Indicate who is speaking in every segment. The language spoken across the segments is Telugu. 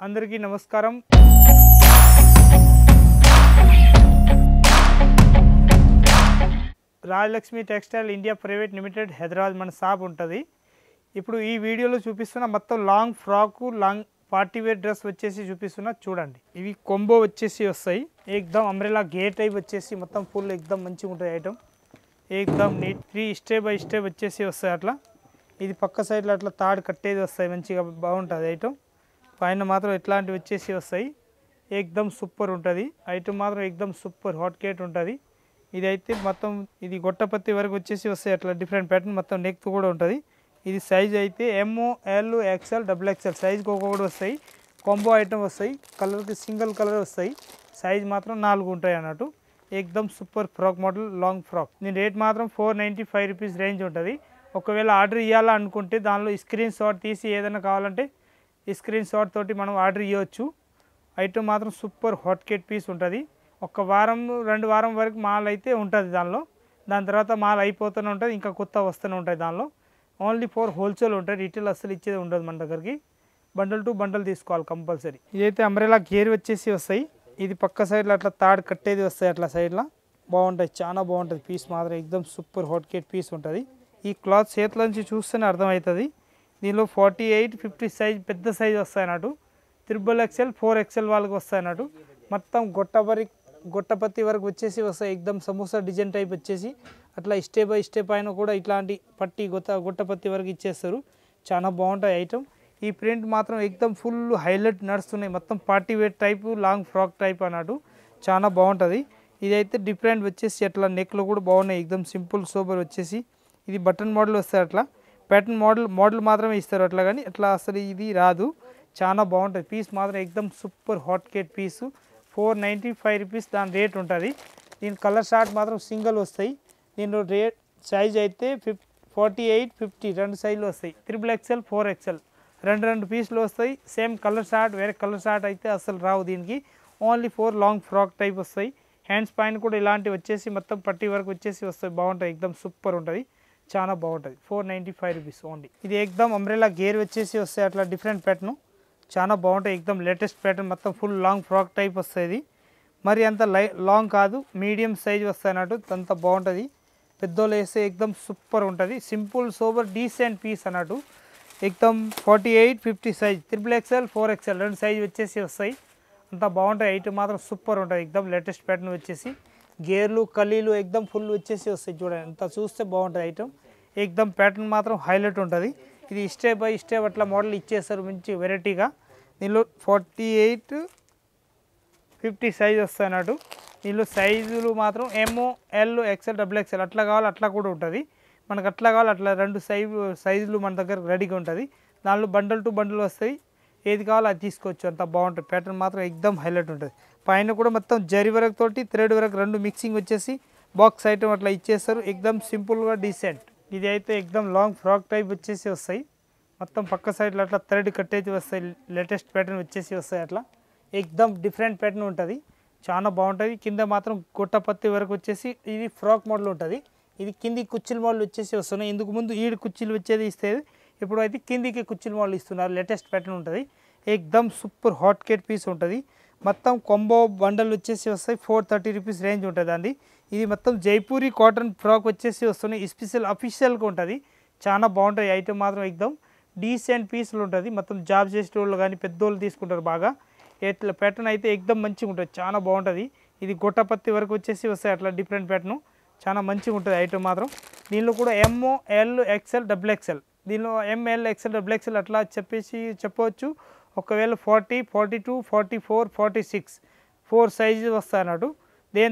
Speaker 1: అందరికీ నమస్కారం. Rajalakshmi textile India private limited Hyderabad మన షాప్ ఉంటుంది. ఇప్పుడు ఈ వీడియోలో చూపిస్తున్న మొత్తం long frock long party wear dress వచ్చేసి చూపిస్తున్నా చూడండి. ఇవి కొంబో వచ్చేసి వస్తాయి. ఏకదమ్ అంబ్రెలా గేట్ టైప్ వచ్చేసి మొత్తం ఫుల్ ఏకదమ్ మంచిగా ఉంటుంది ఐటమ్. ఏకదమ్ నీట్ 3 స్టెప్ బై స్టెప్ వచ్చేసి వస్తాయి. అట్లా ఇది పక్క సైడ్లో అట్లా తాడు కట్టేది వస్తాయి. మంచిగా బాగుంటుంది ఐటమ్. పైన మాత్రం ఇట్లాంటివి వచ్చేసి వస్తాయి. ఏకదమ్ సూపర్ ఉంటుంది ఐటమ్ మాత్రం. ఏకదమ్ సూపర్ హాట్ కేట్ ఉంటుంది. ఇదైతే మొత్తం ఇది గొట్టపత్తి వరకు వచ్చేసి వస్తాయి. అట్లా డిఫరెంట్ ప్యాటర్న్ మొత్తం నెక్ కూడా ఉంటుంది. ఇది సైజ్ అయితే ML XL XXL సైజ్కి ఒక్కొక్కటి వస్తాయి. కాంబో ఐటమ్ వస్తాయి. కలర్కి సింగిల్ కలర్ వస్తాయి. సైజ్ మాత్రం 4 ఉంటాయి అన్నట్టు. ఏకదమ్ super frock model long frock. దీని రేట్ మాత్రం 495 రూపీస్ రేంజ్ ఉంటుంది. ఒకవేళ ఆర్డర్ ఇవ్వాలనుకుంటే దానిలో స్క్రీన్ షాట్ తీసి ఏదైనా కావాలంటే ఈ స్క్రీన్ షాట్ తోటి మనం ఆర్డర్ ఇవ్వచ్చు. ఐటమ్ మాత్రం సూపర్ హాట్ కేట్ పీస్ ఉంటుంది. ఒక వారం 2 వారం వరకు మాల్ అయితే ఉంటుంది దానిలో. దాని తర్వాత మాల్ అయిపోతూనే ఉంటుంది. ఇంకా కొత్త వస్తూనే ఉంటాయి దానిలో. ఓన్లీ ఫర్ హోల్సేల్ ఉంటుంది. రీటైల్ అసలు ఇచ్చేది ఉండదు మన దగ్గరికి. బండల్ టు బండల్ తీసుకోవాలి కంపల్సరీ. ఇదైతే అంబ్రెలా గేర్ వచ్చేసి వస్తాయి. ఇది పక్క సైడ్లో అట్లా తాడు కట్టేది వస్తాయి. అట్లా సైడ్లో బాగుంటుంది. చాలా బాగుంటుంది పీస్ మాత్రం. ఎక్దమ్ సూపర్ హాట్ కేట్ పీస్ ఉంటుంది. ఈ క్లాత్ చేతిలో నుంచి చూస్తేనే అర్థమవుతుంది. దీనిలో 48, 50 సైజ్ పెద్ద సైజ్ వస్తాయి అన్నట్టు. XXL 4XL వాళ్ళకి వస్తాయి అన్నట్టు. మొత్తం గొట్టపత్తి వరకు వచ్చేసి వస్తాయి. ఎక్దమ్ సమోసా డిజైన్ టైప్ వచ్చేసి అట్లా స్టెప్ బై స్టెప్ అయినా కూడా ఇట్లాంటి పట్టి గొట్టపత్తి వరకు ఇచ్చేస్తారు. చాలా బాగుంటాయి ఐటమ్. ఈ ప్రింట్ మాత్రం ఎక్దమ్ ఫుల్ హైలైట్ నడుస్తున్నాయి. మొత్తం party wear type long frock type అన్నట్టు. చాలా బాగుంటుంది. ఇదైతే డిఫరెంట్ వచ్చేసి అట్లా నెక్లో కూడా బాగున్నాయి. ఎక్దమ్ సింపుల్ సూపర్ వచ్చేసి ఇది బటన్ మోడల్ వస్తాయి. అట్లా ప్యాటర్న్ మోడల్ మాత్రమే ఇస్తారు అట్లా. కానీ అట్లా అసలు ఇది రాదు. చాలా బాగుంటుంది పీస్ మాత్రం. ఎక్దమ్ సూపర్ హాట్ కేట్ పీసు 495 రూపీస్ దాని రేట్ ఉంటుంది. దీని కలర్ షార్ట్ మాత్రం సింగిల్ వస్తాయి. దీనిలో రేట్ సైజ్ అయితే 48, 50 రెండు సైజులు వస్తాయి. XXL 4XL రెండు పీసులు వస్తాయి. సేమ్ కలర్ షార్ట్ వేరే కలర్ షార్ట్ అయితే అసలు రావు దీనికి. ఓన్లీ 4 లాంగ్ ఫ్రాక్ టైప్ వస్తాయి. హ్యాండ్స్ పైన కూడా ఇలాంటివి వచ్చేసి మొత్తం పట్టి వరకు వచ్చేసి వస్తాయి. బాగుంటాయి. ఎక్దమ్ సూపర్ ఉంటుంది. చాలా బాగుంటుంది. 495 రూపీస్ ఓన్లీ. ఇది ఎక్దమ్ అంబ్రెలా గేర్ వచ్చేసి వస్తాయి. అట్లా డిఫరెంట్ ప్యాటర్న్ చాలా బాగుంటాయి. ఎక్దమ్ లేటెస్ట్ ప్యాటర్న్ మొత్తం ఫుల్ లాంగ్ ఫ్రాక్ టైప్ వస్తుంది. మరి అంత లాంగ్ కాదు, మీడియం సైజ్ వస్తాయి అన్నట్టు. అంత బాగుంటుంది. పెద్దోళ్ళు వేస్తే ఎక్దమ్ సూపర్ ఉంటుంది. సింపుల్ సోబర్ డీసెంట్ పీస్ అన్నట్టు. ఎక్దమ్ 48, 50 సైజ్ XXL 4XL రెండు సైజ్ వచ్చేసి వస్తాయి. అంత బాగుంటాయి. ఐటమ్ మాత్రం సూపర్ ఉంటుంది. ఎక్దమ్ లేటెస్ట్ ప్యాటర్న్ వచ్చేసి గేర్లు కలీలు ఎక్దమ్ ఫుల్ వచ్చేసి వస్తాయి. చూడండి అంత చూస్తే బాగుంటుంది ఐటమ్. ఎక్దమ్ ప్యాటర్న్ మాత్రం హైలైట్ ఉంటుంది. ఇది స్టెప్ బై స్టెప్ అట్లా మోడల్ ఇచ్చేస్తారు మంచి వెరైటీగా. దీనిలో 48, 50 సైజ్ వస్తాయి అన్నట్టు. దీనిలో సైజులు మాత్రం ML XL XXL అట్లా కావాలి అట్లా కూడా ఉంటుంది. మనకు అట్లా కావాలి అట్లా రెండు సైజులు మన దగ్గర రెడీగా ఉంటుంది. దానిలో బండల్ టు బండల్ వస్తాయి. ఏది కావాలో అది తీసుకోవచ్చు. అంత బాగుంటుంది. ప్యాటర్న్ మాత్రం ఎక్దమ్ హైలైట్ ఉంటుంది. పైన కూడా మొత్తం జరీ వరకు తోటి థ్రెడ్ వరకు రెండు మిక్సింగ్ వచ్చేసి బాక్స్ ఐటమ్ అట్లా ఇచ్చేస్తారు. ఎక్దమ్ సింపుల్గా డీసెంట్. ఇది అయితే ఎక్దమ్ లాంగ్ ఫ్రాక్ టైప్ వచ్చేసి వస్తాయి. మొత్తం పక్క సైడ్లో అట్లా థ్రెడ్ కట్టేసి వస్తాయి. లేటెస్ట్ ప్యాటర్న్ వచ్చేసి వస్తాయి. అట్లా ఎక్దమ్ డిఫరెంట్ ప్యాటర్న్ ఉంటుంది. చాలా బాగుంటుంది. కింద మాత్రం గొట్టపత్తి వరకు వచ్చేసి ఇది ఫ్రాక్ మోడల్ ఉంటుంది. ఇది కింది కుర్చీల మోడల్ వచ్చేసి వస్తున్నాయి. ఇందుకు ముందు ఈడు కుర్చీలు వచ్చేది ఇస్తేది, ఇప్పుడు అయితే కిందికి కుర్చీల మోడల్ ఇస్తున్నారు. లేటెస్ట్ ప్యాటర్న్ ఉంటుంది. ఎక్దమ్ సూపర్ హాట్ కేట్ పీస్ ఉంటుంది. మొత్తం కొంబో బండల్ వచ్చేసి వస్తాయి. 430 రూపీస్ రేంజ్ ఉంటుంది అండి. ఇది మొత్తం జైపూరి కాటన్ ఫ్రాక్ వచ్చేసి వస్తున్నాయి. స్పెషల్ అఫీషియల్గా ఉంటుంది. చాలా బాగుంటుంది ఐటమ్ మాత్రం. ఎక్దమ్ డీసెంట్ పీసులు ఉంటుంది. మొత్తం జాబ్ చేసే వాళ్ళు కానీ పెద్దోళ్ళు తీసుకుంటారు బాగా. ఇట్లా ప్యాటర్న్ అయితే ఎక్దమ్ మంచిగా ఉంటుంది. చాలా బాగుంటుంది. ఇది గొట్టపత్తి వరకు వచ్చేసి వస్తాయి. అట్లా డిఫరెంట్ ప్యాటర్న్ చాలా మంచిగా ఉంటుంది ఐటమ్ మాత్రం. దీనిలో కూడా ML XL XXL దీనిలో ML XL XXL అట్లా చెప్పవచ్చు. ఒకవేళ 40, 42, 44, 46 4 సైజు వస్తాయి అన్నట్టు.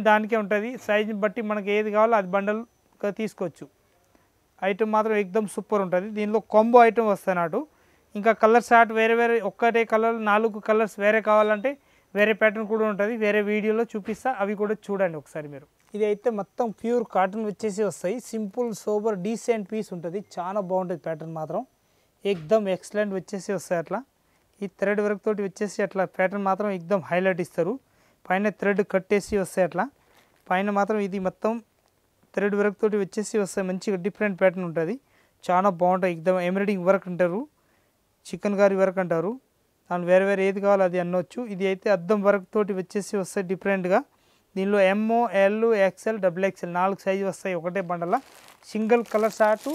Speaker 1: దానికే ఉంటుంది. సైజుని బట్టి మనకి ఏది కావాలో అది బండల్గా తీసుకోవచ్చు. ఐటమ్ మాత్రం ఎక్దమ్ సూపర్ ఉంటుంది. దీనిలో కాంబో ఐటమ్ వస్తాయి అన్నట్టు. ఇంకా కలర్ షార్ట్ వేరే ఒక్కటే కలర్ 4 కలర్స్ వేరే కావాలంటే వేరే ప్యాటర్న్ కూడా ఉంటుంది. వేరే వీడియోలో చూపిస్తా, అవి కూడా చూడండి ఒకసారి మీరు. ఇది అయితే మొత్తం ప్యూర్ కాటన్ వచ్చేసి వస్తాయి. సింపుల్ సోబర్ డీసెంట్ పీస్ ఉంటుంది. చాలా బాగుంటుంది ప్యాటర్న్ మాత్రం. ఎక్దమ్ ఎక్సలెంట్ వచ్చేసి వస్తాయి. అట్లా ఈ థ్రెడ్ వర్క్ తోటి వచ్చేసి అట్లా ప్యాటర్న్ మాత్రం ఎక్దమ్ హైలైట్ ఇస్తారు. పైన థ్రెడ్ కట్టేసి వస్తాయి. అట్లా పైన మాత్రం ఇది మొత్తం థ్రెడ్ వర్క్ తోటి వచ్చేసి వస్తాయి. మంచిగా డిఫరెంట్ ప్యాటర్న్ ఉంటుంది. చాలా బాగుంటుంది. ఎక్దమ్ ఎంబ్రాయిడింగ్ వర్క్ అంటారు, చికెన్ కారీ వర్క్ అంటారు. దాని వేరే వేరే ఏది కావాలో అది అనొచ్చు. ఇది అయితే అద్దం వర్క్ తోటి వచ్చేసి వస్తాయి డిఫరెంట్గా. దీనిలో M, L, XL, double XL 4 size వస్తాయి ఒకటే బండల. సింగిల్ కలర్ షార్టు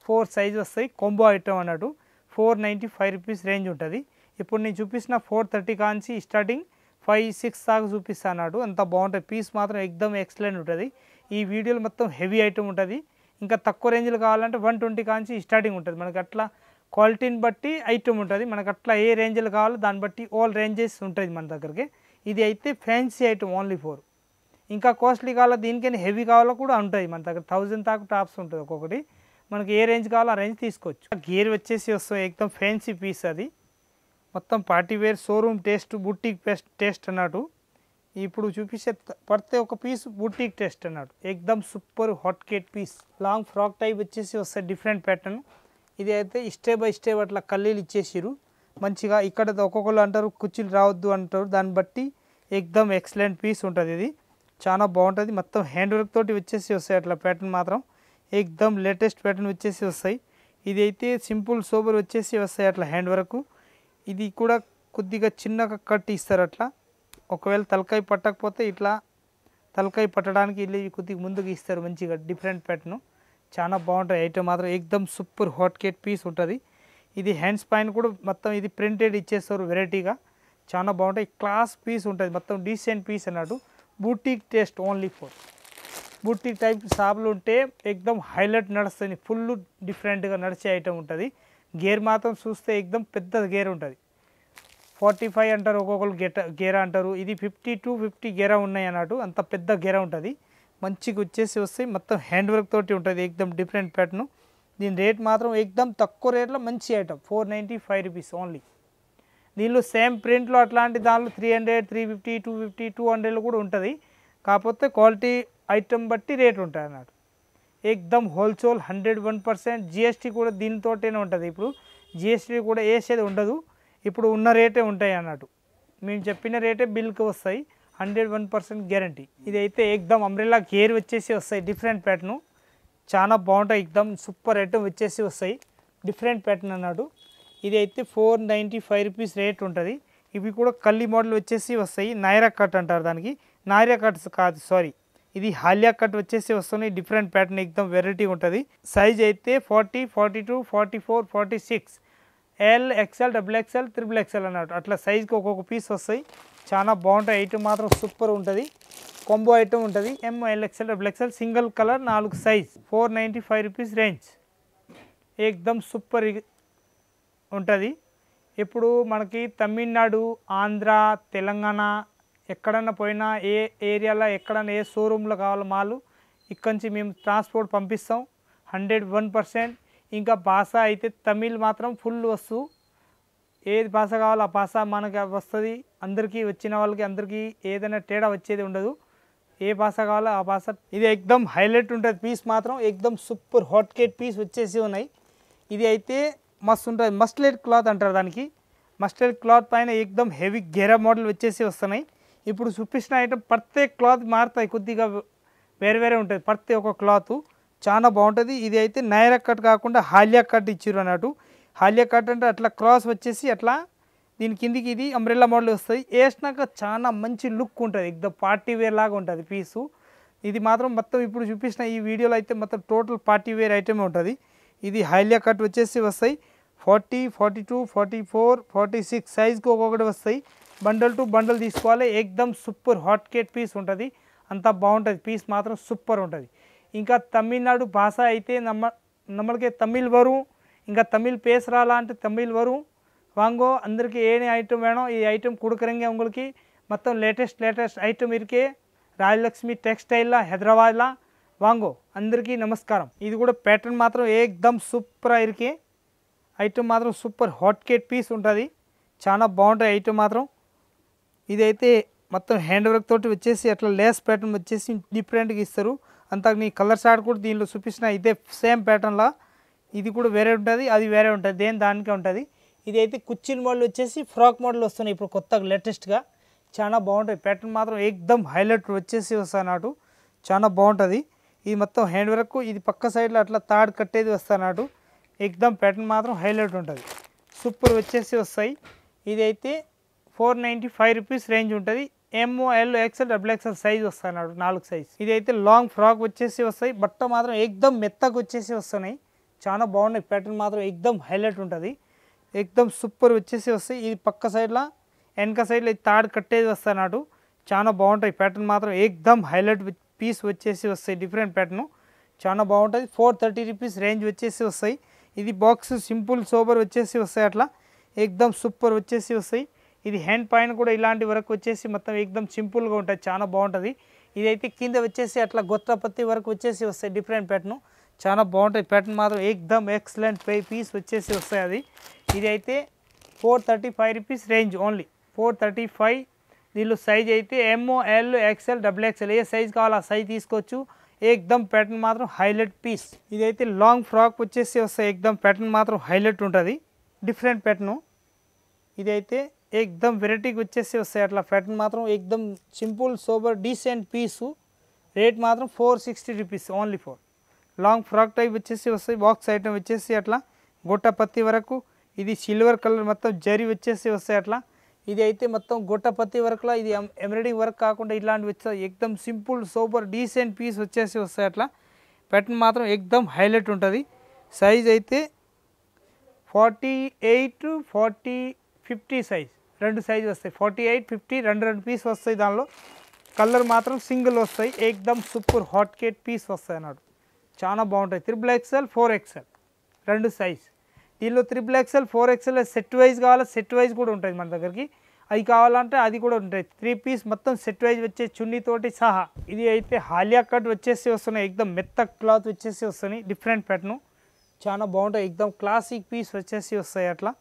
Speaker 1: 4 సైజు వస్తాయి. కొంబో ఐటమ్ అన్నట్టు 495 రూపీస్ రేంజ్ ఉంటుంది. ఇప్పుడు నేను చూపిస్తున్న 430 కాంచి స్టార్టింగ్ 5-6 దాకా చూపిస్తా అన్నాడు. అంత బాగుంటుంది. పీస్ మాత్రం ఎక్దమ్ ఎక్సలెంట్ ఉంటుంది. ఈ వీడియోలో మొత్తం హెవీ ఐటమ్ ఉంటుంది. ఇంకా తక్కువ రేంజ్లో కావాలంటే 120 కాంచి స్టార్టింగ్ ఉంటుంది. మనకి అట్లా క్వాలిటీని బట్టి ఐటమ్ ఉంటుంది. మనకు అట్లా ఏ రేంజ్లో కావాలో దాన్ని బట్టి ఆల్ రేంజెస్ ఉంటుంది మన దగ్గరికి. ఇది అయితే ఫ్యాన్సీ ఐటమ్ ఓన్లీ 4. ఇంకా కాస్ట్లీ కావాలో దీనికైనా హెవీ కావాలో కూడా ఉంటుంది మన దగ్గర. 1000 దాకా టాప్స్ ఉంటుంది ఒక్కొక్కటి. మనకి ఏ రేంజ్ కావాలో ఆ రేంజ్ తీసుకోవచ్చు. గేర్ వచ్చేసి వస్తాయి ఎక్దమ్ ఫ్యాన్సీ పీస్. అది మొత్తం party wear showroom taste, boutique taste అన్నట్టు. ఇప్పుడు చూపిస్తే పడితే ఒక పీస్ బుటీక్ టేస్ట్ అన్నాడు. ఎక్దమ్ super hot cake piece. Long frock type వచ్చేసి వస్తాయి డిఫరెంట్ ప్యాటర్న్. ఇది అయితే స్టెప్ బై స్టెప్ అట్లా కల్లీలు ఇచ్చేసిరు మంచిగా. ఇక్కడ ఒక్కొక్కరు అంటారు కుర్చీలు రావద్దు అంటారు. దాన్ని బట్టి ఎక్దమ్ ఎక్సలెంట్ పీస్ ఉంటుంది. ఇది చాలా బాగుంటుంది. మొత్తం హ్యాండ్ వర్క్ తోటి వచ్చేసి వస్తాయి అట్లా ప్యాటర్న్ మాత్రం ఎక్దమ్ లేటెస్ట్ ప్యాటర్న్ వచ్చేసి వస్తాయి. ఇది అయితే సింపుల్ సోబర్ వచ్చేసి వస్తాయి అట్లా హ్యాండ్ వర్క్. ఇది కూడా కొద్దిగా చిన్నగా కట్ ఇస్తారు అట్లా. ఒకవేళ తలకాయ పట్టకపోతే ఇట్లా తలకాయ పట్టడానికి వెళ్ళి కొద్దిగా ముందుకు ఇస్తారు మంచిగా డిఫరెంట్ ప్యాటర్న్. చాలా బాగుంటుంది ఐటమ్ మాత్రం. ఎక్దమ్ సూపర్ హాట్ కేట్ పీస్ ఉంటుంది. ఇది హ్యాండ్స్ పైన కూడా మొత్తం ఇది ప్రింటెడ్ ఇచ్చేస్తారు వెరైటీగా. చాలా బాగుంటాయి. క్లాస్ పీస్ ఉంటుంది మొత్తం డీసెంట్ పీస్ అన్నట్టు. బూటీక్ టేస్ట్ ఓన్లీ 4. బూటీక్ టైప్ షాపులు ఉంటే ఎక్దమ్ హైలైట్ నడుస్తుంది. ఫుల్ డిఫరెంట్గా నడిచే ఐటమ్ ఉంటుంది. గేర్ మాత్రం చూస్తే ఎక్దమ్ పెద్ద గేర్ ఉంటుంది. 45 అంటారు ఒక్కొక్కరు గేరా అంటారు. ఇది 50-50 గేరా ఉన్నాయి అన్నట్టు. అంత పెద్ద గేరా ఉంటుంది. మంచిగా వచ్చేసి వస్తాయి. మొత్తం హ్యాండ్ వర్క్ తోటి ఉంటుంది ఎక్దమ్ డిఫరెంట్ ప్యాటర్న్. దీని రేట్ మాత్రం ఎక్దమ్ తక్కువ రేట్లో మంచి ఐటమ్ 495 రూపీస్ ఓన్లీ. దీనిలో సేమ్ ప్రింట్లో అట్లాంటి దానిలో 300, 350, 250, 200 కూడా ఉంటుంది. కాకపోతే క్వాలిటీ ఐటమ్ బట్టి రేట్ ఉంటుంది అన్నట్టు. ఎక్దమ్ హోల్సేల్ 101%. జిఎస్టీ కూడా దీనితోనే ఉంటుంది. ఇప్పుడు జిఎస్టీ కూడా వేసేది ఉండదు. ఇప్పుడు ఉన్న రేటే ఉంటాయి అన్నట్టు. మేము చెప్పిన రేటే బిల్కి వస్తాయి. 101% గ్యారంటీ. ఇది అయితే ఎక్దమ్ అంబ్రెల్లా గేర్ వచ్చేసి వస్తాయి డిఫరెంట్ ప్యాటర్న్. చాలా బాగుంటాయి. ఎక్దమ్ సూపర్ ఐటమ్ వచ్చేసి వస్తాయి డిఫరెంట్ ప్యాటర్న్ అన్నాడు. ఇది అయితే 495 రూపీస్ రేట్ ఉంటుంది. ఇవి కూడా కల్లి మోడల్ వచ్చేసి వస్తాయి. నైరా కట్ అంటారు దానికి. నైరా కట్స్ కాదు సారీ, ఇది హాలియా కట్ వచ్చేసి వస్తున్నాయి డిఫరెంట్ ప్యాటర్న్. ఎక్దమ్ వెరైటీ ఉంటుంది. సైజ్ అయితే 40, 42, 44, 46, L, XL, double XL, triple XL అన్నట్టు. అట్లా సైజ్కి ఒక్కొక్క పీస్ వస్తాయి. చాలా బాగుంటాయి. ఐటమ్ మాత్రం సూపర్ ఉంటుంది. కాంబో ఐటమ్ ఉంటుంది. M, L, XL, double XL, single colour 4 size 495 rupees range. ఎక్దమ్ సూపర్ ఉంటుంది. ఇప్పుడు మనకి తమిళనాడు, ఆంధ్ర, తెలంగాణ ఎక్కడన్నా పోయినా ఏ ఏరియాలో ఎక్కడన్నా ఏ షోరూంలో కావాలో మాలు ఇక్కడి నుంచి మేము ట్రాన్స్పోర్ట్ పంపిస్తాం 101%. ఇంకా భాష అయితే తమిళ్ మాత్రం ఫుల్ వస్తు. ఏది భాష కావాలో ఆ భాష మనకి వస్తుంది. అందరికీ వచ్చిన వాళ్ళకి అందరికీ ఏదైనా తేడా వచ్చేది ఉండదు. ఏ భాష కావాలో ఆ భాష. ఇది ఎక్దమ్ హైలైట్ ఉంటుంది. పీస్ మాత్రం ఎక్దమ్ సూపర్ హాట్ కేట్ పీస్ వచ్చేసి ఉన్నాయి. ఇది అయితే మస్తు ఉంటుంది. మస్టర్డ్ క్లాత్ అంటారు దానికి. మస్టర్డ్ క్లాత్ పైన ఎక్దమ్ హెవీ గెరా మోడల్ వచ్చేసి వస్తున్నాయి. ఇప్పుడు చూపించిన ఐటమ్ ప్రతి క్లాత్ మారుతాయి. కొద్దిగా వేరే వేరే ఉంటుంది ప్రతి ఒక్క క్లాత్. చాలా బాగుంటుంది. ఇది అయితే నైరా కట్ కాకుండా హాలియా కట్ ఇచ్చారు అన్నట్టు. హాలియా కట్ అంటే అట్లా క్రాస్ వచ్చేసి అట్లా దీని కిందికి ఇది అంబ్రెల్లా మోడల్ వస్తుంది. వేసినాక చాలా మంచి లుక్ ఉంటుంది. ఎక్దమ్ పార్టీ వేర్ లాగా ఉంటుంది పీసు. ఇది మాత్రం మొత్తం ఇప్పుడు చూపించిన ఈ వీడియోలో అయితే మొత్తం టోటల్ పార్టీ వేర్ ఐటమే ఉంటుంది. ఇది హాలియా కట్ వచ్చేసి వస్తాయి 40, 42, 44, 46 సైజ్కి ఒక్కొక్కటి వస్తాయి. బండల్ టు బండల్ తీసుకోవాలి. ఎక్దమ్ సూపర్ హాట్ కేట్ పీస్ ఉంటుంది. అంత బాగుంటుంది. పీస్ మాత్రం సూపర్ ఉంటుంది. ఇంకా తమిళనాడు భాష అయితే நம்மளுக்கு తమిళ్ వரும். ఇంకా తమిళ్ பேசுறாளா అంటే తమిళ్ వரும். வாங்கோ అందరికీ ఏని ఐటమ్ வேணும் ఈ ఐటమ్ கொடுக்குறேங்க உங்களுக்கு. మొత్తం లేటెస్ట్ ఐటమ్ ఇరికే రాజలక్ష్మి టెక్స్టైల్లా హైదరాబాద్లా. వాంగో అందరికీ నమస్కారం. ఇది కూడా ప్యాటర్న్ మాత్రం ఏకదమ్ సూపర్ ఇరికే. ఐటమ్ మాత్రం సూపర్ హాట్ కేట్ పీస్ ఉంటుంది. చాలా బాగుంటాయి ఐటమ్ మాత్రం. ఇదైతే మొత్తం హ్యాండ్ వర్క్ తోటి వచ్చేసి అట్లా లేస్ ప్యాటర్న్ వచ్చేసి డిఫరెంట్గా ఇస్తారు. అంతా నీ కలర్ షార్ట్ కూడా దీనిలో చూపించిన ఇదే సేమ్ ప్యాటర్న్లా. ఇది కూడా వేరే ఉంటుంది, అది వేరే ఉంటుంది, దానికే ఉంటుంది. ఇది అయితే కుర్చీల మోడల్ వచ్చేసి ఫ్రాక్ మోడల్ వస్తున్నాయి ఇప్పుడు కొత్తగా లేటెస్ట్గా. చాలా బాగుంటుంది. ప్యాటర్న్ మాత్రం ఏకదమ్ హైలైట్ వచ్చేసి వస్తానాడు. చాలా బాగుంటుంది. ఇది మొత్తం హ్యాండ్ వర్క్. ఇది పక్క సైడ్లో అట్లా తాడు కట్టేది వస్తానాడు. ఏకదమ్ ప్యాటర్న్ మాత్రం హైలైట్ ఉంటుంది. సూపర్ వచ్చేసి వస్తాయి. ఇదైతే 495 రూపీస్ రేంజ్ ఉంటుంది. ML XL XXL సైజ్ వస్తున్నాడు 4 సైజ్. ఇదైతే లాంగ్ ఫ్రాక్ వచ్చేసి వస్తాయి. బట్ట మాత్రం ఎక్దమ్ మెత్తగా వచ్చేసి వస్తున్నాయి. చాలా బాగున్నాయి. ప్యాటర్న్ మాత్రం ఎక్దమ్ హైలైట్ ఉంటుంది. ఎక్దమ్ సూపర్ వచ్చేసి వస్తాయి. ఇది పక్క సైడ్లో వెనక సైడ్లో తాడు కట్టేది వస్తున్నాడు. చాలా బాగుంటాయి. ప్యాటర్న్ మాత్రం ఎక్దమ్ హైలైట్ పీస్ వచ్చేసి వస్తాయి. డిఫరెంట్ ప్యాటర్న్ చాలా బాగుంటుంది. 430 రూపీస్ రేంజ్ వచ్చేసి వస్తాయి. ఇది బాక్స్ సింపుల్ సోబర్ వచ్చేసి వస్తాయి. అట్లా ఎక్దమ్ సూపర్ వచ్చేసి వస్తాయి. ఇది హ్యాండ్ పైన కూడా ఇలాంటి వరకు వచ్చేసి మొత్తం ఎక్దమ్ సింపుల్గా ఉంటుంది. చాలా బాగుంటుంది. ఇదైతే కింద వచ్చేసి అట్లా గొట్టపత్తి వరకు వచ్చేసి వస్తాయి. డిఫరెంట్ ప్యాటర్న్ చాలా బాగుంటుంది. ప్యాటర్న్ మాత్రం ఎక్దమ్ ఎక్సలెంట్ పీస్ వచ్చేసి వస్తాయి. అది ఇది అయితే 435 రూపీస్ రేంజ్ ఓన్లీ 435. దీనిలో సైజ్ అయితే ML XL XXL ఏ సైజ్ కావాలో ఆ సైజ్ తీసుకోవచ్చు. ఎక్దమ్ ప్యాటర్న్ మాత్రం హైలైట్ పీస్. ఇదైతే లాంగ్ ఫ్రాక్ వచ్చేసి వస్తాయి. ఎక్దమ్ ప్యాటర్న్ మాత్రం హైలైట్ ఉంటుంది. డిఫరెంట్ ప్యాటర్న్ ఇదైతే ఎక్దమ్ వెరైటీకి వచ్చేసి వస్తాయి. అట్లా ప్యాటర్న్ మాత్రం ఎక్దమ్ సింపుల్ సోబర్ డీసెంట్ పీసు. రేట్ మాత్రం 460 rupees only for long frock type వచ్చేసి వస్తాయి. బాక్స్ ఐటమ్ వచ్చేసి అట్లా గొట్టపత్తి వరకు. ఇది సిల్వర్ కలర్ మొత్తం జరీ వచ్చేసి వస్తాయి. అట్లా ఇది అయితే మొత్తం గొట్టపత్తి వరకులా ఇది ఎంబ్రాయిడింగ్ వర్క్ కాకుండా ఇలాంటివి వచ్చాయి. ఎక్దమ్ సింపుల్ సూపర్ డీసెంట్ పీస్ వచ్చేసి వస్తాయి. అట్లా ప్యాటర్న్ మాత్రం ఎక్దమ్ హైలైట్ ఉంటుంది. సైజ్ అయితే 48, 40, 50 సైజ్ రెండు సైజు వస్తాయి. 48, 50 రెండు పీస్ వస్తాయి. దానిలో కలర్ మాత్రం సింగిల్ వస్తాయి. ఎక్దమ్ సూపర్ హాట్ కేట్ పీస్ వస్తాయి అన్నాడు. చాలా బాగుంటాయి. XXL 4XL రెండు సైజ్. దీనిలో XXL 4XL సెట్ వైజ్ కావాలా సెట్ వైజ్ కూడా ఉంటుంది మన దగ్గరికి. అది కావాలంటే అది కూడా ఉంటుంది. 3 పీస్ మొత్తం సెట్ వైజ్ వచ్చే చున్నీతోటి సహా. ఇది అయితే హాలియా కట్ వచ్చేసి వస్తున్నాయి. ఎక్దమ్ మెత్త క్లాత్ వచ్చేసి వస్తున్నాయి. డిఫరెంట్ ప్యాటర్న్ చాలా బాగుంటాయి. ఎక్దమ్ క్లాసిక్ పీస్ వచ్చేసి వస్తాయి. అట్లా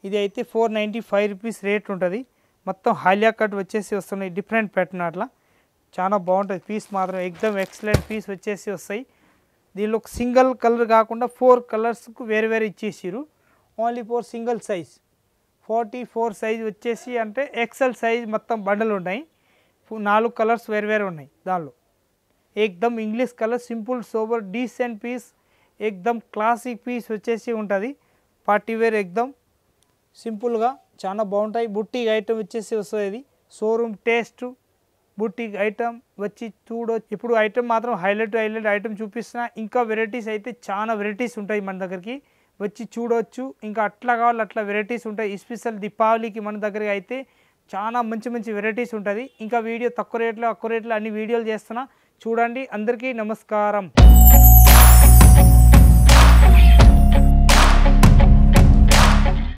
Speaker 1: ఇది అయితే 495 రూపీస్ రేట్ ఉంటుంది. మొత్తం హాలియా కట్ వచ్చేసి వస్తున్నాయి. డిఫరెంట్ ప్యాటర్న్ అట్లా చాలా బాగుంటుంది. పీస్ మాత్రం ఎక్దమ్ ఎక్సలెంట్ పీస్ వచ్చేసి వస్తాయి. దీనిలో సింగిల్ కలర్ కాకుండా 4 కలర్స్కు వేరే వేరే ఇచ్చేసారు. Only for single size 44 size వచ్చేసి అంటే ఎక్సెల్ సైజ్ మొత్తం బండలు ఉన్నాయి. 4 కలర్స్ వేరు వేరే ఉన్నాయి. దానిలో ఎక్దమ్ English colour simple sober decent piece ఎక్దమ్ క్లాసిక్ పీస్ వచ్చేసి ఉంటుంది. పార్టీ వేర్ ఎక్దమ్ సింపుల్గా చాలా బాగుంటాయి. బుట్టిక్ ఐటమ్ వచ్చేసి వస్తుంది. ఇది షోరూమ్ టేస్ట్ బుట్టిక్ ఐటమ్ వచ్చి చూడొచ్చు. ఇప్పుడు ఐటమ్ మాత్రం హైలైట్ ఐటమ్ చూపిస్తున్నా. ఇంకా వెరైటీస్ అయితే చాలా వెరైటీస్ ఉంటాయి మన దగ్గరికి. వచ్చి చూడవచ్చు. ఇంకా అట్లా కావాలి అట్లా వెరైటీస్ ఉంటాయి. ఎస్పెషల్ దీపావళికి మన దగ్గర అయితే చాలా మంచి వెరైటీస్ ఉంటుంది. ఇంకా వీడియో తక్కువ రేట్లో అన్ని వీడియోలు చేస్తున్నా చూడండి. అందరికీ నమస్కారం.